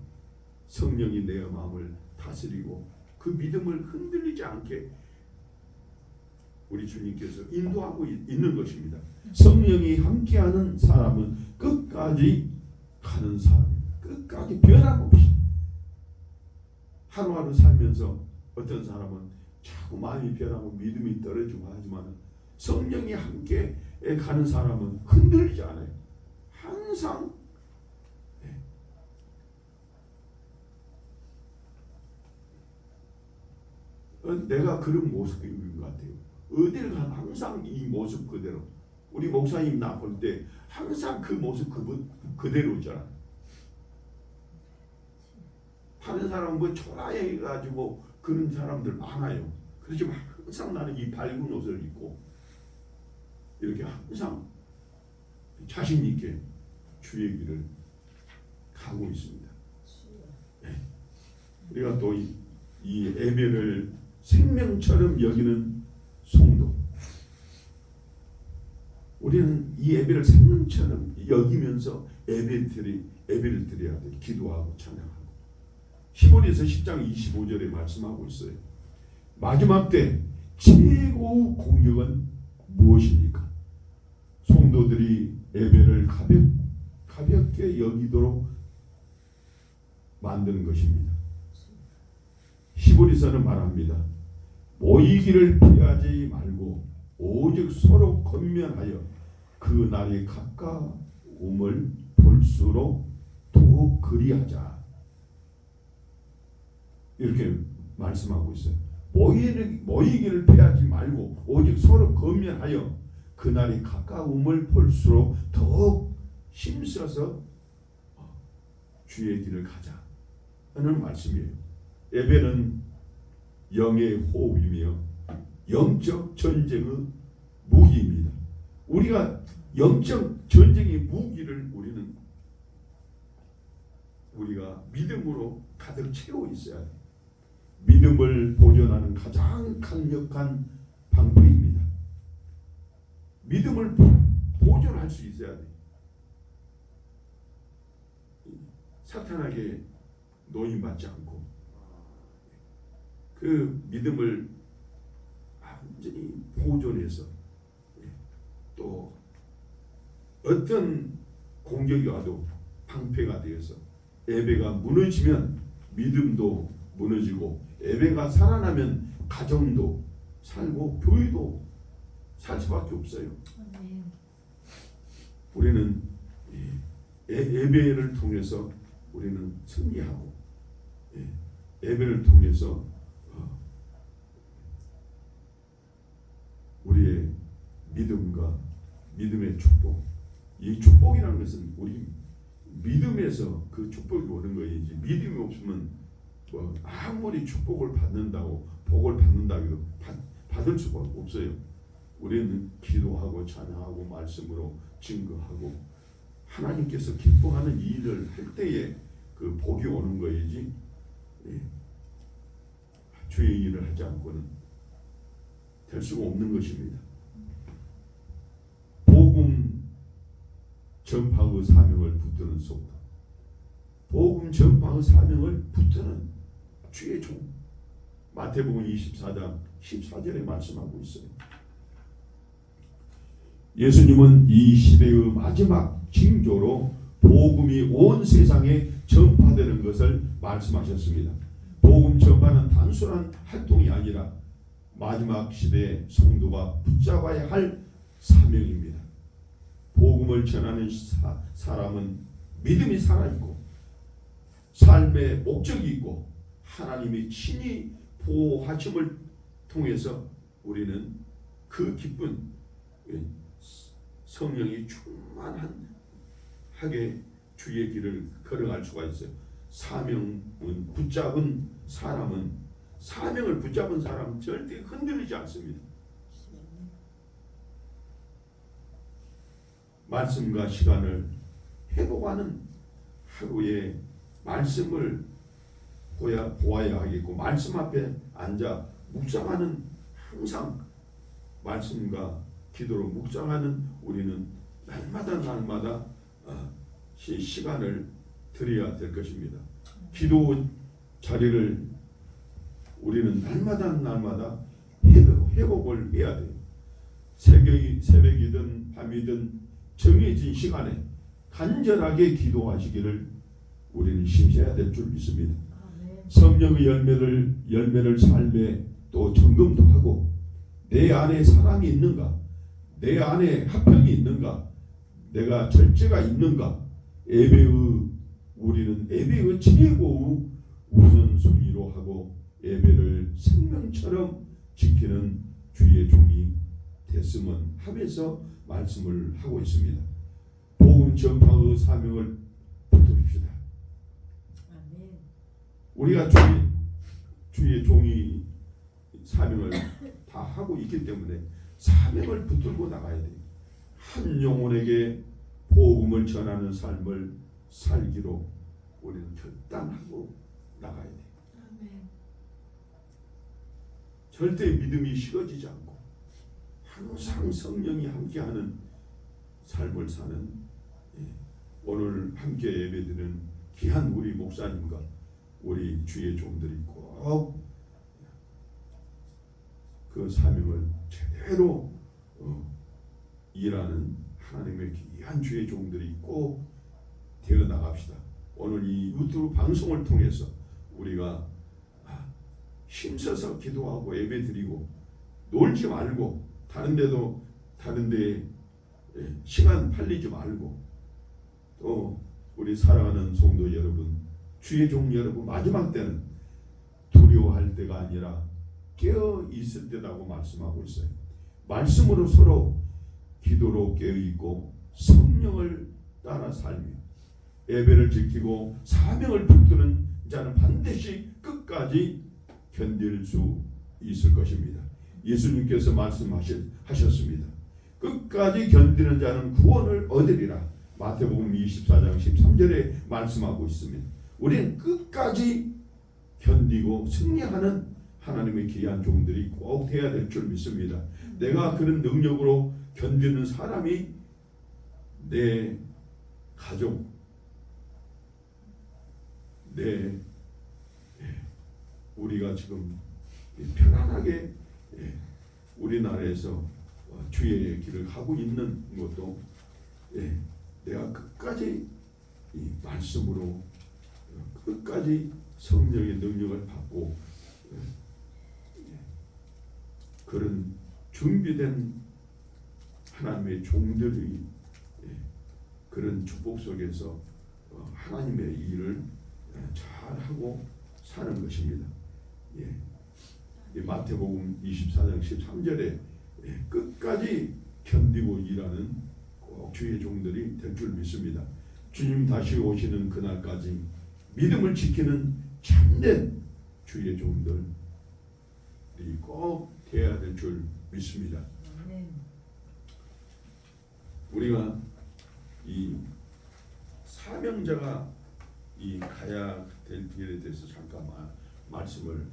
성령이 내 마음을 다스리고 그 믿음을 흔들리지 않게 우리 주님께서 인도하고 있는 것입니다. 성령이 함께하는 사람은 끝까지 가는 사람입니다. 끝까지 변함없이 하루하루 살면서 어떤 사람은 자꾸 마음이 변하고 믿음이 떨어지고 하지만 성령이 함께 가는 사람은 흔들리지 않아요. 항상 내가 그런 모습인 것 같아요. 어딜 가나 항상 이 모습 그대로. 우리 목사님 나 볼 때 항상 그 모습 그대로잖아. 다른 사람은 뭐 초라해가지고 그런 사람들 많아요. 그렇지만 항상 나는 이 밝은 옷을 입고 이렇게 항상 자신 있게 주의 길을 가고 있습니다. 우리가 또 이 예배를 생명처럼 여기는 성도. 우리는 이 예배를 생명처럼 여기면서 예배를 드려야 돼. 기도하고 찬양하고. 히브리서 10장 25절에 말씀하고 있어요. 마지막 때 최고의 공격은 무엇입니까? 성도들이 예배를 가볍게 여기도록 만드는 것입니다. 히브리서는 말합니다. 모이기를 피하지 말고 오직 서로 권면하여 그 날이 가까움을 볼수록 더욱 그리하자. 이렇게 말씀하고 있어요. 모이기를 피하지 말고 오직 서로 권면하여 그 날이 가까움을 볼수록 더욱 힘써서 주의 길을 가자 하는 말씀이에요. 예배는 영의 호흡이며 영적 전쟁의 무기입니다. 우리가 영적 전쟁의 무기를 우리가 믿음으로 가득 채워 있어야 돼. 믿음을 보존하는 가장 강력한 방법입니다. 믿음을 보존할 수 있어야 돼. 사탄에게 노임받지 않고 그 믿음을 완전히 보존해서 또 어떤 공격이 와도 방패가 되어서 예배가 무너지면 믿음도 무너지고 예배가 살아나면 가정도 살고 교회도 살 수밖에 없어요. 우리는 예배를 통해서 우리는 승리하고 예배를 통해서 우리의 믿음과 믿음의 축복, 이 축복이라는 것은 우리 믿음에서 그 축복이 오는 거이지 믿음이 없으면 뭐 아무리 축복을 받는다고 복을 받는다고 해도 받을 수가 없어요. 우리는 기도하고 찬양하고 말씀으로 증거하고 하나님께서 기뻐하는 일을 할 때에 그 복이 오는 거이지 주의 일을 하지 않고는 될 수가 없는 것입니다. 복음 전파의 사명을 붙드는 성도, 복음 전파의 사명을 붙드는 주의 종. 마태복음 24장 14절에 말씀하고 있어요. 예수님은 이 시대의 마지막 징조로 복음이 온 세상에 전파되는 것을 말씀하셨습니다. 복음 전파는 단순한 활동이 아니라 마지막 시대의 성도가 붙잡아야 할 사명입니다. 복음을 전하는 사람은 믿음이 살아있고 삶의 목적이 있고 하나님이 친히 보호하심을 통해서 우리는 그 기쁜 성령이 충만하게 주의 길을 걸어갈 수가 있어요. 사명은 붙잡은 사람은 사명을 붙잡은 사람은 절대 흔들리지 않습니다. 말씀과 시간을 회복하는 하루에 말씀을 보아야 하겠고 말씀 앞에 앉아 묵상하는 항상 말씀과 기도로 묵상하는 우리는 날마다 시간을 드려야 될 것입니다. 기도 자리를 우리는 날마다 회복을 해야 돼요. 새벽이든 밤이든 정해진 시간에 간절하게 기도하시기를 우리는 힘써야 될 줄 믿습니다. 성령의 열매를 삶에 또 점검도 하고 내 안에 사랑이 있는가, 내 안에 화평이 있는가, 내가 절제가 있는가, 우리는 예배의 최고의 우선순위로 하고 예배를 생명처럼 지키는 주의 종이 됐으면 하면서 말씀을 하고 있습니다. 복음 전파의 사명을 붙듭시다. 아멘. 우리가 주의 종이 사명을 다 하고 있기 때문에 사명을 붙들고 나가야 돼요. 한 영혼에게 복음을 전하는 삶을 살기로 우리는 결단하고 나가야 돼요. 아멘. 절대 믿음이 식어지지 않고 항상 성령이 함께하는 삶을 사는 오늘 함께 예배드리는 귀한 우리 목사님과 우리 주의 종들이 꼭 그 사명을 제대로 일하는 하나님의 귀한 주의 종들이 꼭 되어 나갑시다. 오늘 이 유튜브 방송을 통해서 우리가 힘써서 기도하고 예배드리고 놀지 말고 다른데 시간 팔리지 말고 또 우리 사랑하는 성도 여러분, 주의 종 여러분, 마지막 때는 두려워할 때가 아니라 깨어 있을 때라고 말씀하고 있어요. 말씀으로 서로 기도로 깨어 있고 성령을 따라 살며 예배를 지키고 사명을 붙드는 자는 반드시 끝까지 견딜 수 있을 것입니다. 예수님께서 말씀하셨습니다. 끝까지 견디는 자는 구원을 얻으리라. 마태복음 24장 13절에 말씀하고 있습니다. 우리는 끝까지 견디고 승리하는 하나님의 귀한 종들이 꼭 돼야 될 줄 믿습니다. 내가 그런 능력으로 견디는 사람이 내 가족, 우리가 지금 편안하게 우리나라에서 주의 길을 가고 있는 것도 내가 끝까지 이 말씀으로 끝까지 성령의 능력을 받고 그런 준비된 하나님의 종들의 그런 축복 속에서 하나님의 일을 잘하고 사는 것입니다. 마태복음 24장 13절에 끝까지 견디고 일하는 꼭 주의 종들이 될 줄 믿습니다. 주님 다시 오시는 그날까지 믿음을 지키는 참된 주의 종들이 꼭 되어야 될 줄 믿습니다. 우리가 이 사명자가 이 가야 될 길에 대해서 잠깐 말씀을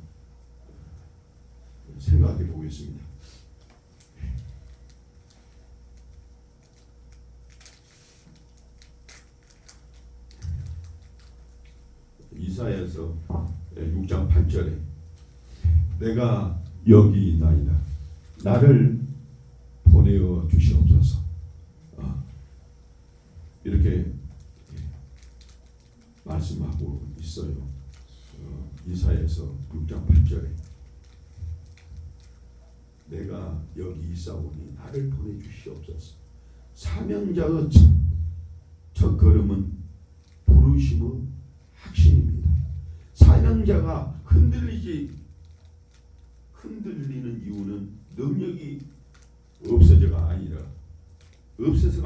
생각해 보겠습니다. 이사야서 6장 8절에 내가 여기 있나이다. 나를 보내어 주시옵소서. 이렇게 말씀하고 있어요. 이사야서 6장 8절에 내가 여기 있사오니 나를 보내주시옵소서. 사명자의 첫걸음은 부르심의 확신입니다. 사명자가 흔들리는 이유는 능력이 없어서가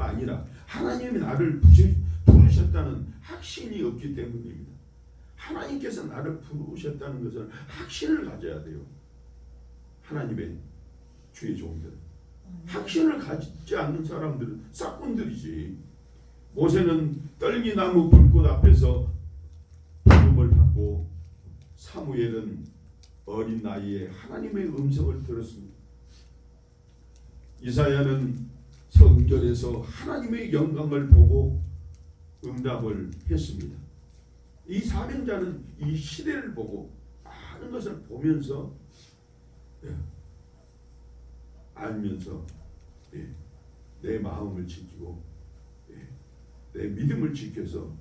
아니라 하나님이 나를 부르셨다는 확신이 없기 때문입니다. 하나님께서 나를 부르셨다는 것은 확신을 가져야 돼요. 하나님의 주의 종들. 확신을 가지지 않는 사람들은 싹군들이지. 모세는 떨기나무 불꽃 앞에서 부름을 받고 사무엘은 어린 나이에 하나님의 음성을 들었습니다. 이사야는 성전에서 하나님의 영광을 보고 응답을 했습니다. 이 사명자는 이 시대를 보고 많은 것을 보면서 알면서 내 마음을 지키고 내 믿음을 지켜서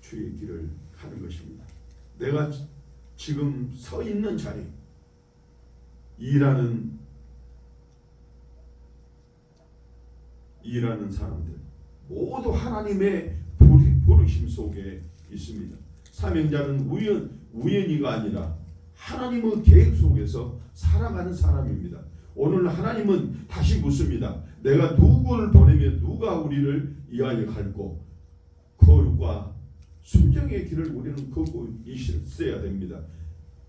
주의 길을 가는 것입니다. 내가 지금 서 있는 자리, 일하는 사람들 모두 하나님의 부르심 속에 있습니다. 사명자는 우연히가 아니라 하나님의 계획 속에서 살아가는 사람입니다. 오늘 하나님은 다시 묻습니다. 내가 누구를 보내면 누가 우리를 위하여 갈고, 거룩과 순정의 길을 우리는 걷고 있어야 됩니다.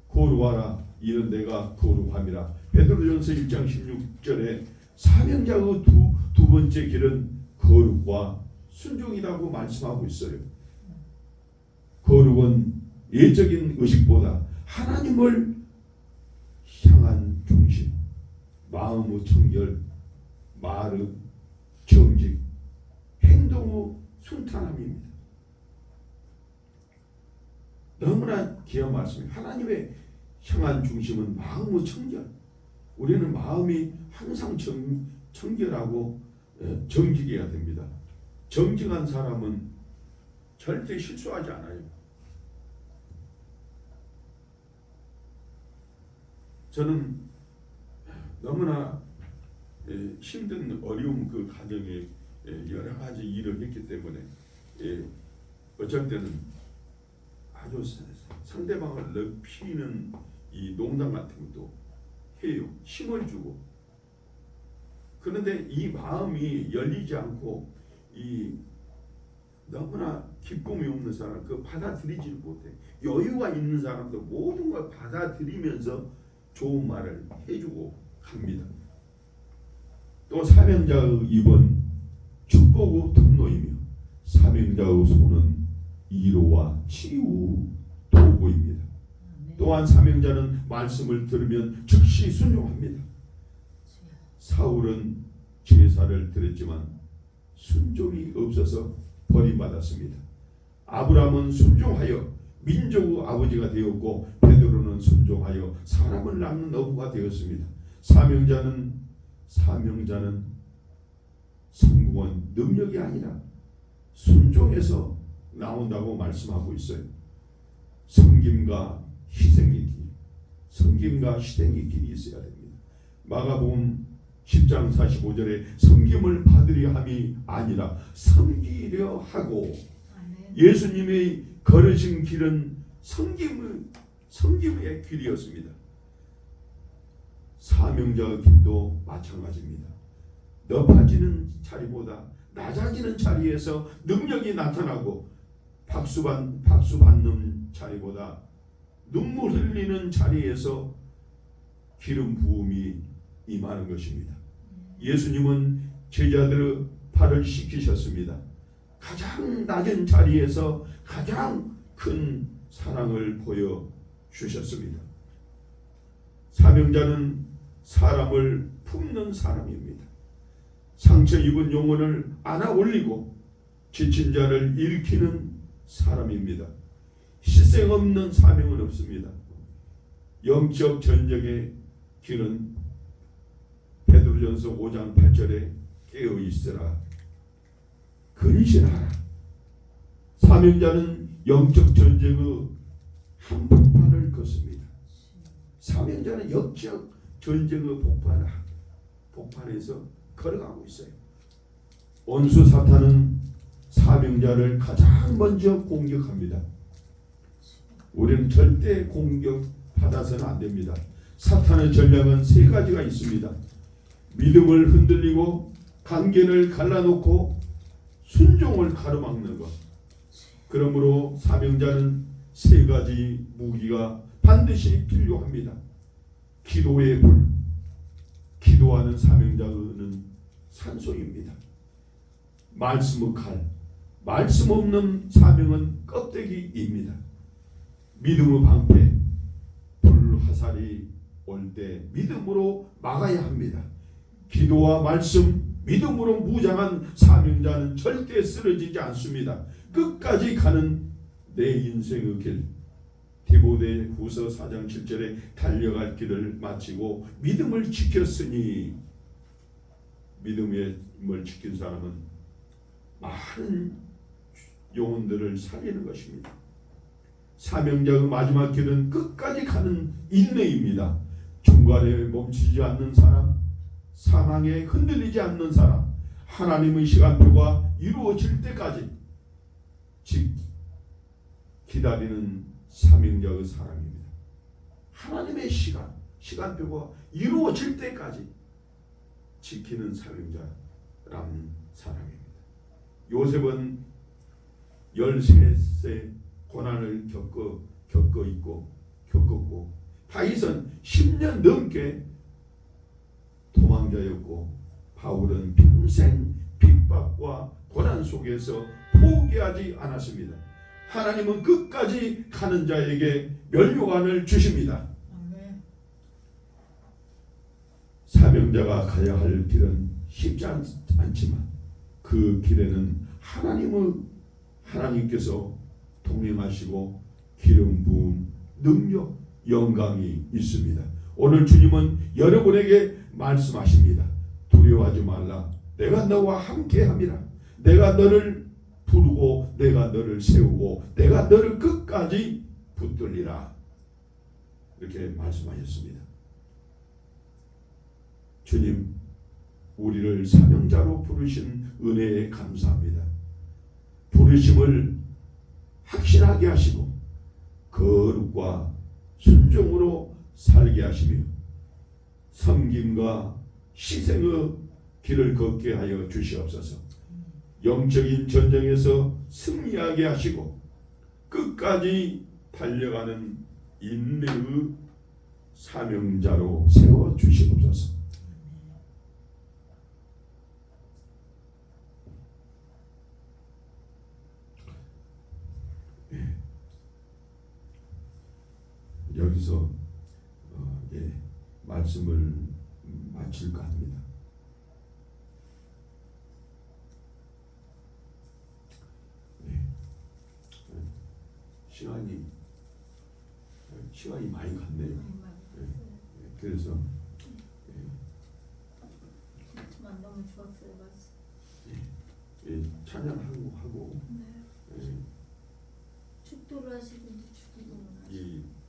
거룩하라, 이는 내가 거룩함이라. 베드로전서 1장 16절에 사명자의 두 번째 길은 거룩과 순종이라고 말씀하고 있어요. 거룩은 예적인 의식보다 하나님을 향한 중심, 마음의 청결, 말의 정직, 행동의 순탄함입니다. 너무나 귀한 말씀입니다. 하나님의 향한 중심은 마음의 청결. 우리는 마음이 항상 청결하고 정직해야 됩니다. 정직한 사람은 절대 실수하지 않아요. 저는 너무나 힘든 어려운 그 가정에 여러 가지 일을 했기 때문에 어쩔 때는 아주 상대방을 넓히는 이 농담 같은 것도 해요. 힘을 주고. 그런데 이 마음이 열리지 않고 이 너무나 기쁨이 없는 사람, 그 받아들이지 못해. 여유가 있는 사람도 모든 걸 받아들이면서 좋은 말을 해주고 갑니다. 또 사명자의 입은 축복의 통로이며 사명자의 손은 위로와 치유 도구입니다. 또한 사명자는 말씀을 들으면 즉시 순종합니다. 사울은 제사를 드렸지만 순종이 없어서 버림받았습니다. 아브라함은 순종하여 민족의 아버지가 되었고, 베드로는 순종하여 사람을 낳는 어부가 되었습니다. 사명자는 성공은 능력이 아니라 순종에서 나온다고 말씀하고 있어요. 섬김과 희생의 길, 섬김과 희생의 길이 있어야 됩니다. 마가복음 10장 45절에 섬김을 받으려 함이 아니라 섬기려 하고, 예수님이 걸으신 길은 섬김의 길이었습니다. 사명자의 길도 마찬가지입니다. 높아지는 자리보다 낮아지는 자리에서 능력이 나타나고, 박수 받는 자리보다 눈물 흘리는 자리에서 기름 부음이 임하는 것입니다. 예수님은 제자들의 발을 씻기셨습니다. 가장 낮은 자리에서 가장 큰 사랑을 보여주셨습니다. 사명자는 사람을 품는 사람입니다. 상처 입은 영혼을 안아 올리고 지친 자를 일으키는 사람입니다. 희생 없는 사명은 없습니다. 영적 전쟁의 길은 베드로전서 5장 8절에 깨어 있으라, 근신하라. 사명자는 영적 전쟁의 한복판을 걷습니다. 사명자는 영적 전쟁의 복판에서 걸어가고 있어요. 원수 사탄은 사명자를 가장 먼저 공격합니다. 우리는 절대 공격받아서는 안 됩니다. 사탄의 전략은 세 가지가 있습니다. 믿음을 흔들리고 관계를 갈라놓고 순종을 가로막는 것. 그러므로 사명자는 세 가지 무기가 반드시 필요합니다. 기도의 불. 기도하는 사명자는 산소입니다. 말씀의 칼. 말씀 없는 사명은 껍데기입니다. 믿음의 방패. 불 화살이 올 때 믿음으로 막아야 합니다. 기도와 말씀, 믿음으로 무장한 사명자는 절대 쓰러지지 않습니다. 끝까지 가는 내 인생의 길. 디모데후서 4장 7절에 달려갈 길을 마치고 믿음을 지켰으니, 믿음을 지킨 사람은 많은 영혼들을 살리는 것입니다. 사명자의 마지막 길은 끝까지 가는 인내입니다. 중간에 멈추지 않는 사람, 상황에 흔들리지 않는 사람, 하나님의 시간표가 이루어질 때까지 기다리는 사명자의 사람입니다. 하나님의 시간표가 이루어질 때까지 지키는 사명자라는 사람입니다. 요셉은 13세 고난을 겪었고 다윗은 10년 넘게 도망자였고 바울은 평생 핍박과 고난 속에서 포기하지 않았습니다. 하나님은 끝까지 가는 자에게 면류관을 주십니다. 아멘. 사명자가 가야 할 길은 쉽지 않지만 그 길에는 하나님께서 동행하시고 기름 부음, 능력, 영광이 있습니다. 오늘 주님은 여러분에게 말씀하십니다. 두려워하지 말라. 내가 너와 함께함이라. 내가 너를 부르고 내가 너를 세우고 내가 너를 끝까지 붙들리라. 이렇게 말씀하셨습니다. 주님, 우리를 사명자로 부르신 은혜에 감사합니다. 부르심을 확신하게 하시고 거룩과 순종으로 살게 하시며 섬김과 희생의 길을 걷게 하여 주시옵소서. 영적인 전쟁에서 승리하게 하시고 끝까지 달려가는 인내의 사명자로 세워 주시옵소서. 여기서 말씀을 마칠까 합니다. 시간이 많이 갔네요. 그래서 너무 좋았어요, 말씀. 찬양하고 축도를 하시고 축기도문 하시고.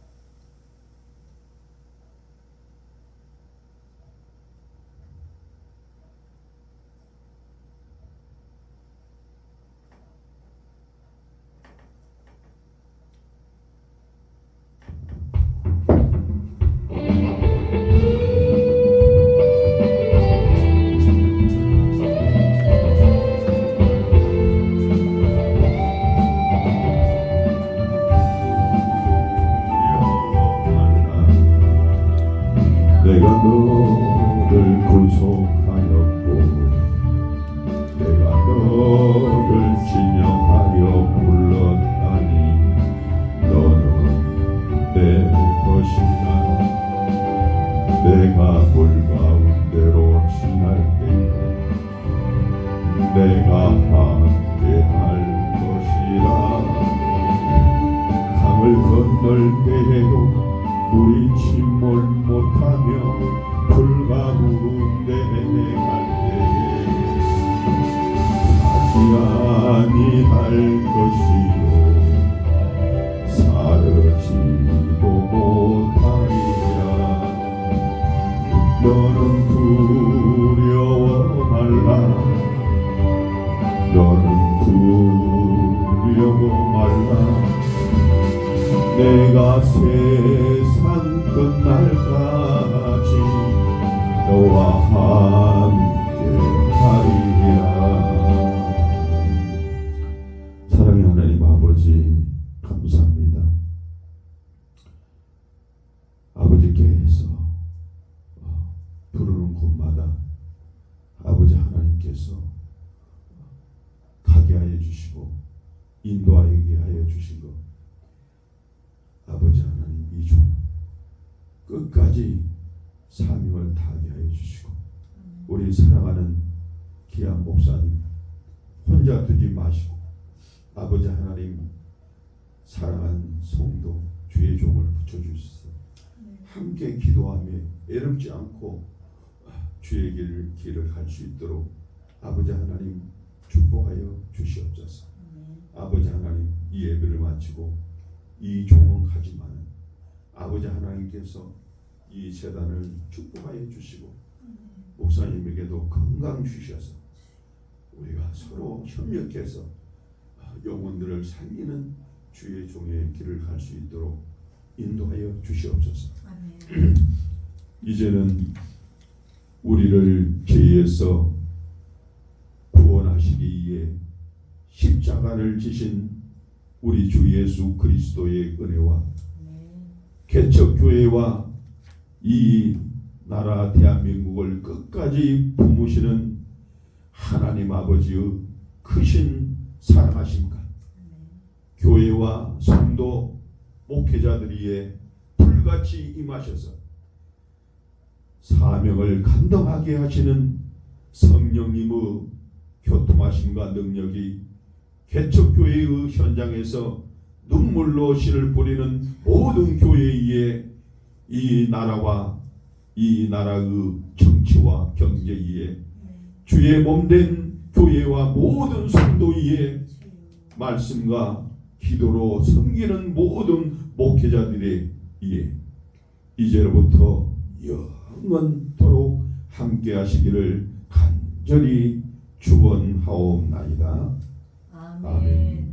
내가 너를 구속하였고 내가 너를 진영하여 불렀다니 너는 내 것이다. 내가 물 가운데로 지날 때 내가 함께할 것이라. 강을 건널 때에도 우리 침몰 못하며 불 가운데 갈 때에 다시 아니할 것이요 사르지도 못하리라. 너는 두려워 말라. 너는 두려워 말라. 내가 세상 끝날까지 너와 함께 하리라. 사랑의 하나님 아버지 감사합니다. 아버지께서 부르는 곳마다 아버지 하나님께서 가게 하여 주시고 인도하게 하여 주신 것 아버지 하나님 이 종 끝까지 사명을 다하게 하여 주시고 우리 사랑하는 귀한 목사님 혼자 두지 마시고 아버지 하나님 사랑한 성도 주의 종을 붙여주시소. 함께 기도하며 애롭지 않고 주의 길을 갈 수 있도록 아버지 하나님 축복하여 주시옵소서. 아버지 하나님 이 예배를 마치고 이 종은 가지만 아버지 하나님께서 이 재단을 축복하여 주시고 목사님에게도 건강 주셔서 우리가 서로 협력해서 영혼들을 살리는 주의 종의 길을 갈 수 있도록 인도하여 주시옵소서. 아멘. 이제는 우리를 죄에서 구원하시기 위해 십자가를 지신 우리 주 예수 그리스도의 은혜와 개척교회와 이 나라 대한민국을 끝까지 품으시는 하나님 아버지의 크신 사랑하심과 교회와 성도 목회자들이에 불같이 임하셔서 사명을 감당하게 하시는 성령님의 교통하심과 능력이 개척교회의 현장에서 눈물로 씨를 뿌리는 모든 교회에 이 나라와 이 나라의 정치와 경제에 주의 몸된 교회와 모든 성도의 말씀과 기도로 섬기는 모든 목회자들의 이에 이제로부터 영원토록 함께 하시기를 간절히 축원하옵나이다. 아멘. 아멘.